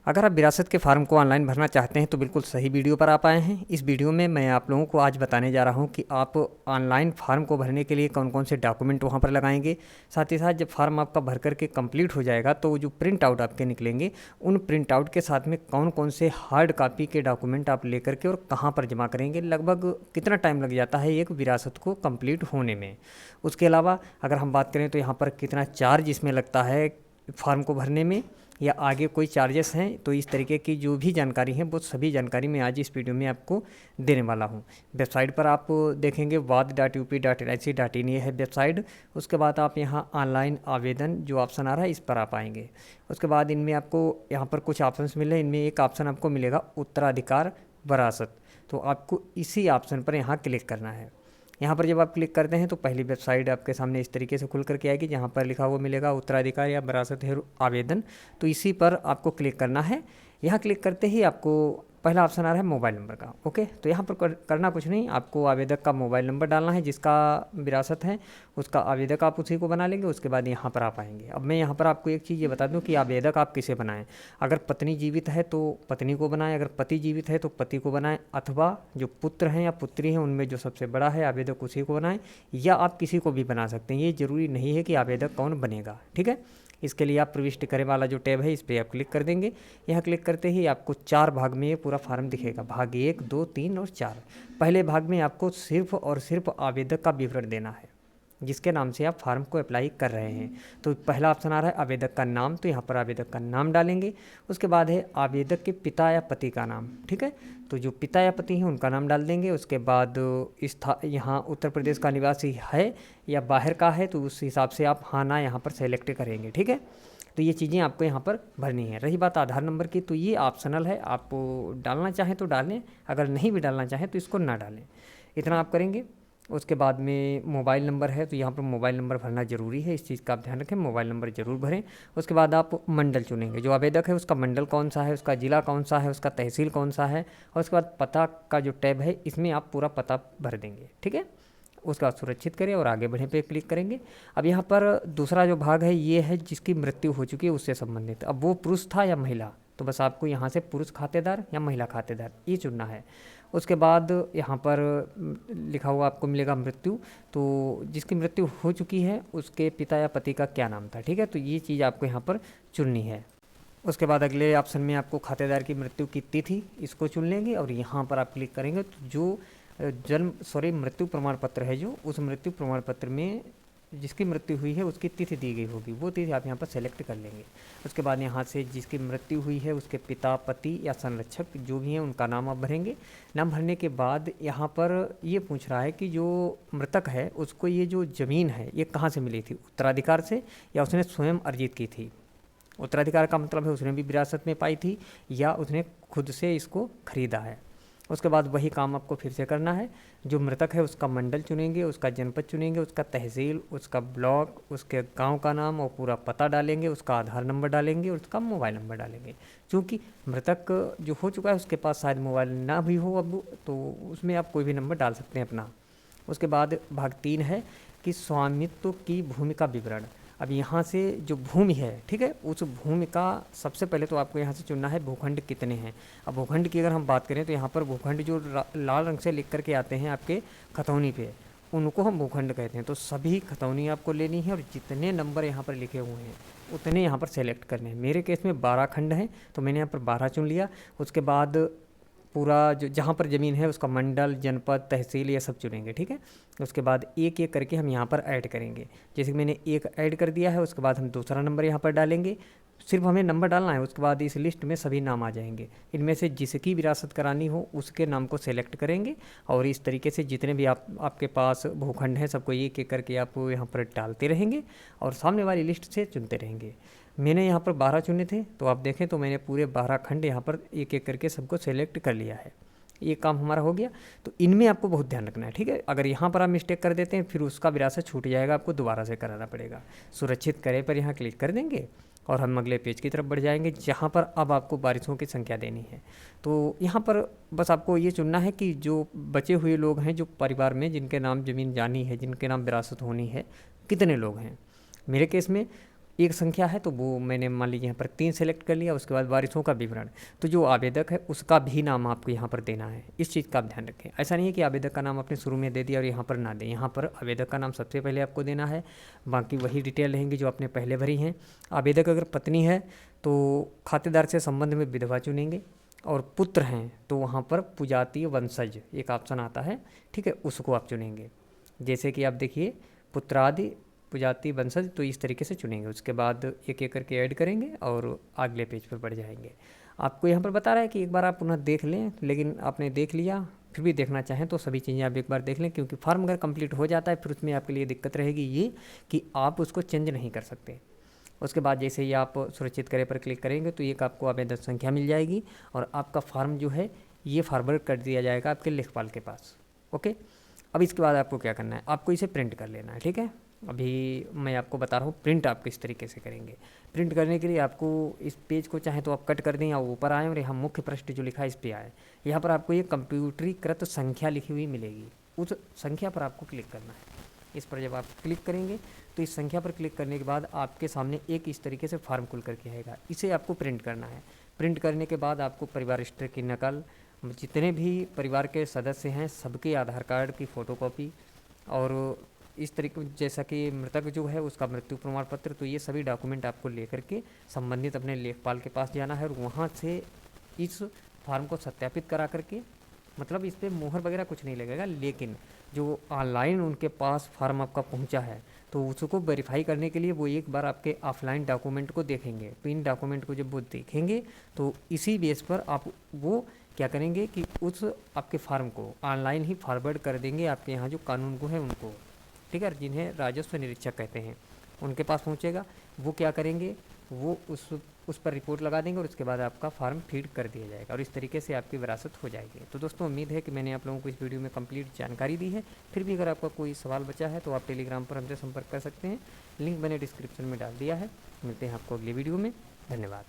अगर आप विरासत के फार्म को ऑनलाइन भरना चाहते हैं तो बिल्कुल सही वीडियो पर आप आए हैं। इस वीडियो में मैं आप लोगों को आज बताने जा रहा हूं कि आप ऑनलाइन फार्म को भरने के लिए कौन कौन से डॉक्यूमेंट वहां पर लगाएंगे। साथ ही साथ जब फार्म आपका भर करके कंप्लीट हो जाएगा तो जो प्रिंट आउट आपके निकलेंगे उन प्रिंट आउट के साथ में कौन कौन से हार्ड कापी के डॉक्यूमेंट आप लेकर के और कहाँ पर जमा करेंगे, लगभग कितना टाइम लग जाता है एक विरासत को कंप्लीट होने में। उसके अलावा अगर हम बात करें तो यहाँ पर कितना चार्ज इसमें लगता है फार्म को भरने में, या आगे कोई चार्जेस हैं, तो इस तरीके की जो भी जानकारी है वो सभी जानकारी मैं आज इस वीडियो में आपको देने वाला हूं। वेबसाइट पर आप देखेंगे wad.up.nic.in ये है वेबसाइट। उसके बाद आप यहां ऑनलाइन आवेदन जो ऑप्शन आ रहा है इस पर आप आएंगे। उसके बाद इनमें आपको यहाँ पर कुछ ऑप्शंस मिले, इनमें एक ऑप्शन आपको मिलेगा उत्तराधिकार वरासत, तो आपको इसी ऑप्शन पर यहाँ क्लिक करना है। यहाँ पर जब आप क्लिक करते हैं तो पहली वेबसाइट आपके सामने इस तरीके से खुल करके आएगी, जहाँ पर लिखा हुआ मिलेगा उत्तराधिकार या विरासत हेतु आवेदन, तो इसी पर आपको क्लिक करना है। यहाँ क्लिक करते ही आपको पहला ऑप्शन आ रहा है मोबाइल नंबर का। ओके, तो यहाँ पर करना कुछ नहीं, आपको आवेदक का मोबाइल नंबर डालना है, जिसका विरासत है उसका आवेदक आप उसी को बना लेंगे। उसके बाद यहाँ पर आप आएंगे। अब मैं यहाँ पर आपको एक चीज़ ये बता दूँ कि आवेदक आप किसे बनाएं। अगर पत्नी जीवित है तो पत्नी को बनाएं, अगर पति जीवित है तो पति को बनाएं, अथवा जो पुत्र हैं या पुत्री हैं उनमें जो सबसे बड़ा है आवेदक उसी को बनाएं, या आप किसी को भी बना सकते हैं। ये ज़रूरी नहीं है कि आवेदक कौन बनेगा, ठीक है। इसके लिए आप प्रविष्ट करें वाला जो टैब है इस पर आप क्लिक कर देंगे। यहाँ क्लिक करते ही आपको 4 भाग में ये पूरा फार्म दिखेगा, भाग 1, 2, 3 और 4। पहले भाग में आपको सिर्फ और सिर्फ आवेदक का विवरण देना है, जिसके नाम से आप फार्म को अप्लाई कर रहे हैं। तो पहला ऑप्शन आ रहा है आवेदक का नाम, तो यहाँ पर आवेदक का नाम डालेंगे। उसके बाद है आवेदक के पिता या पति का नाम, ठीक है, तो जो पिता या पति हैं उनका नाम डाल देंगे। उसके बाद यहाँ उत्तर प्रदेश का निवासी है या बाहर का है, तो उस हिसाब से आप हाँ ना यहाँ पर सेलेक्ट करेंगे, ठीक है। तो ये चीज़ें आपको यहाँ पर भरनी है। रही बात आधार नंबर की, तो ये ऑप्शनल है, आप डालना चाहें तो डालें, अगर नहीं भी डालना चाहें तो इसको ना डालें। इतना आप करेंगे। उसके बाद में मोबाइल नंबर है, तो यहाँ पर मोबाइल नंबर भरना ज़रूरी है, इस चीज़ का आप ध्यान रखें, मोबाइल नंबर ज़रूर भरें। उसके बाद आप मंडल चुनेंगे, जो आवेदक है उसका मंडल कौन सा है, उसका ज़िला कौन सा है, उसका तहसील कौन सा है। और उसके बाद पता का जो टैब है इसमें आप पूरा पता भर देंगे, ठीक है। उसका सुरक्षित करें और आगे बढ़े पे क्लिक करेंगे। अब यहाँ पर दूसरा जो भाग है ये है जिसकी मृत्यु हो चुकी है उससे संबंधित। अब वो पुरुष था या महिला, तो बस आपको यहाँ से पुरुष खातेदार या महिला खातेदार ये चुनना है। उसके बाद यहाँ पर लिखा हुआ आपको मिलेगा मृत्यु, तो जिसकी मृत्यु हो चुकी है उसके पिता या पति का क्या नाम था, ठीक है, तो ये चीज़ आपको यहाँ पर चुननी है। उसके बाद अगले ऑप्शन में आपको खातेदार की मृत्यु की तिथि इसको चुन लेंगे और यहाँ पर आप क्लिक करेंगे तो जो मृत्यु प्रमाण पत्र है, जो उस मृत्यु प्रमाण पत्र में जिसकी मृत्यु हुई है उसकी तिथि दी गई होगी, वो तिथि आप यहाँ पर सेलेक्ट कर लेंगे। उसके बाद यहाँ से जिसकी मृत्यु हुई है उसके पिता, पति या संरक्षक जो भी हैं उनका नाम आप भरेंगे। नाम भरने के बाद यहाँ पर ये पूछ रहा है कि जो मृतक है उसको ये जो ज़मीन है ये कहाँ से मिली थी, उत्तराधिकार से या उसने स्वयं अर्जित की थी। उत्तराधिकार का मतलब है उसने भी विरासत में पाई थी या उसने खुद से इसको खरीदा है। उसके बाद वही काम आपको फिर से करना है। जो मृतक है उसका मंडल चुनेंगे, उसका जनपद चुनेंगे, उसका तहसील, उसका ब्लॉक, उसके गांव का नाम और पूरा पता डालेंगे, उसका आधार नंबर डालेंगे और उसका मोबाइल नंबर डालेंगे। क्योंकि मृतक जो हो चुका है उसके पास शायद मोबाइल ना भी हो अब, तो उसमें आप कोई भी नंबर डाल सकते हैं अपना। उसके बाद भाग 3 है कि स्वामित्व की भूमि का विवरण। अब यहाँ से जो भूमि है, ठीक है, उस भूमि का सबसे पहले तो आपको यहाँ से चुनना है भूखंड कितने हैं। अब भूखंड की अगर हम बात करें तो यहाँ पर भूखंड जो लाल रंग से लिख करके आते हैं आपके खतौनी पे, उनको हम भूखंड कहते हैं। तो सभी खतौनी आपको लेनी है और जितने नंबर यहाँ पर लिखे हुए हैं उतने यहाँ पर सेलेक्ट करने हैं। मेरे केस में 12 खंड हैं तो मैंने यहाँ पर 12 चुन लिया। उसके बाद पूरा जो जहाँ पर ज़मीन है उसका मंडल, जनपद, तहसील ये सब चुनेंगे, ठीक है। उसके बाद एक एक करके हम यहाँ पर ऐड करेंगे। जैसे कि मैंने एक ऐड कर दिया है, उसके बाद हम दूसरा नंबर यहाँ पर डालेंगे। सिर्फ हमें नंबर डालना है, उसके बाद इस लिस्ट में सभी नाम आ जाएंगे। इनमें से जिसकी विरासत करानी हो उसके नाम को सेलेक्ट करेंगे और इस तरीके से जितने भी आपके पास भूखंड हैं सबको एक एक करके आप यहाँ पर डालते रहेंगे और सामने वाली लिस्ट से चुनते रहेंगे। मैंने यहाँ पर 12 चुने थे, तो आप देखें तो मैंने पूरे 12 खंड यहाँ पर एक एक करके सबको सेलेक्ट कर लिया है। ये काम हमारा हो गया। तो इनमें आपको बहुत ध्यान रखना है, ठीक है। अगर यहाँ पर आप मिस्टेक कर देते हैं फिर उसका विरासत छूट जाएगा, आपको दोबारा से कराना पड़ेगा। सुरक्षित करें पर यहाँ क्लिक कर देंगे और हम अगले पेज की तरफ बढ़ जाएंगे, जहाँ पर अब आपको बारिशों की संख्या देनी है। तो यहाँ पर बस आपको ये चुनना है कि जो बचे हुए लोग हैं जो परिवार में जिनके नाम ज़मीन जानी है, जिनके नाम विरासत होनी है, कितने लोग हैं। मेरे केस में एक संख्या है तो वो मैंने मान लीजिए यहाँ पर 3 सेलेक्ट कर लिया, उसके बाद वारिसों का विवरण, तो जो आवेदक है उसका भी नाम आपको यहाँ पर देना है। इस चीज़ का आप ध्यान रखें। ऐसा नहीं है कि आवेदक का नाम आपने शुरू में दे दिया और यहाँ पर ना दें, यहाँ पर आवेदक का नाम सबसे पहले आपको देना है, बाकी वही डिटेल रहेंगी जो आपने पहले भरी हैं। आवेदक अगर पत्नी है तो खातेदार से संबंध में विधवा चुनेंगे, और पुत्र हैं तो वहाँ पर पुजातीय वंशज एक ऑप्शन आता है, ठीक है, उसको आप चुनेंगे। जैसे कि आप देखिए पुत्रादि पुजाति वंशज, तो इस तरीके से चुनेंगे। उसके बाद एक एक करके ऐड करेंगे और अगले पेज पर बढ़ जाएंगे। आपको यहाँ पर बता रहा है कि एक बार आप पुनः देख लें, लेकिन आपने देख लिया, फिर भी देखना चाहें तो सभी चीज़ें आप एक बार देख लें, क्योंकि फॉर्म अगर कंप्लीट हो जाता है फिर उसमें आपके लिए दिक्कत रहेगी ये कि आप उसको चेंज नहीं कर सकते। उसके बाद जैसे ही आप सुरक्षित करें पर क्लिक करेंगे तो एक आपको आवेदन संख्या मिल जाएगी और आपका फॉर्म जो है ये फॉरवर्ड कर दिया जाएगा आपके लेखपाल के पास। ओके, अब इसके बाद आपको क्या करना है, आपको इसे प्रिंट कर लेना है, ठीक है। अभी मैं आपको बता रहा हूँ प्रिंट आप किस तरीके से करेंगे। प्रिंट करने के लिए आपको इस पेज को चाहे तो आप कट कर दें या ऊपर आएँ और यहाँ मुख्य पृष्ठ जो लिखा है इस पर आए। यहाँ पर आपको ये कंप्यूटरीकृत संख्या लिखी हुई मिलेगी, उस संख्या पर आपको क्लिक करना है। इस पर जब आप क्लिक करेंगे तो इस संख्या पर क्लिक करने के बाद आपके सामने एक इस तरीके से फॉर्म खुल करके आएगा, इसे आपको प्रिंट करना है। प्रिंट करने के बाद आपको परिवार हिस्ट्री की नकल, जितने भी परिवार के सदस्य हैं सबके आधार कार्ड की फ़ोटोकॉपी, और इस तरीके जैसा कि मृतक जो है उसका मृत्यु प्रमाण पत्र, तो ये सभी डॉक्यूमेंट आपको लेकर के संबंधित अपने लेखपाल के पास जाना है और वहाँ से इस फॉर्म को सत्यापित करा करके, मतलब इस पर मोहर वगैरह कुछ नहीं लगेगा, लेकिन जो ऑनलाइन उनके पास फॉर्म आपका पहुंचा है तो उसको वेरीफाई करने के लिए वो एक बार आपके ऑफलाइन डॉक्यूमेंट को देखेंगे। तो इन डॉक्यूमेंट को जब वो देखेंगे तो इसी बेस पर आप वो क्या करेंगे कि उस आपके फॉर्म को ऑनलाइन ही फॉरवर्ड कर देंगे आपके यहाँ जो कानून को है उनको, ठीक है, जिन्हें राजस्व निरीक्षक कहते हैं, उनके पास पहुँचेगा। वो क्या करेंगे, वो उस पर रिपोर्ट लगा देंगे और उसके बाद आपका फॉर्म फीड कर दिया जाएगा और इस तरीके से आपकी विरासत हो जाएगी। तो दोस्तों उम्मीद है कि मैंने आप लोगों को इस वीडियो में कंप्लीट जानकारी दी है। फिर भी अगर आपका कोई सवाल बचा है तो आप टेलीग्राम पर हमसे संपर्क कर सकते हैं, लिंक मैंने डिस्क्रिप्शन में डाल दिया है। मिलते हैं आपको अगली वीडियो में, धन्यवाद।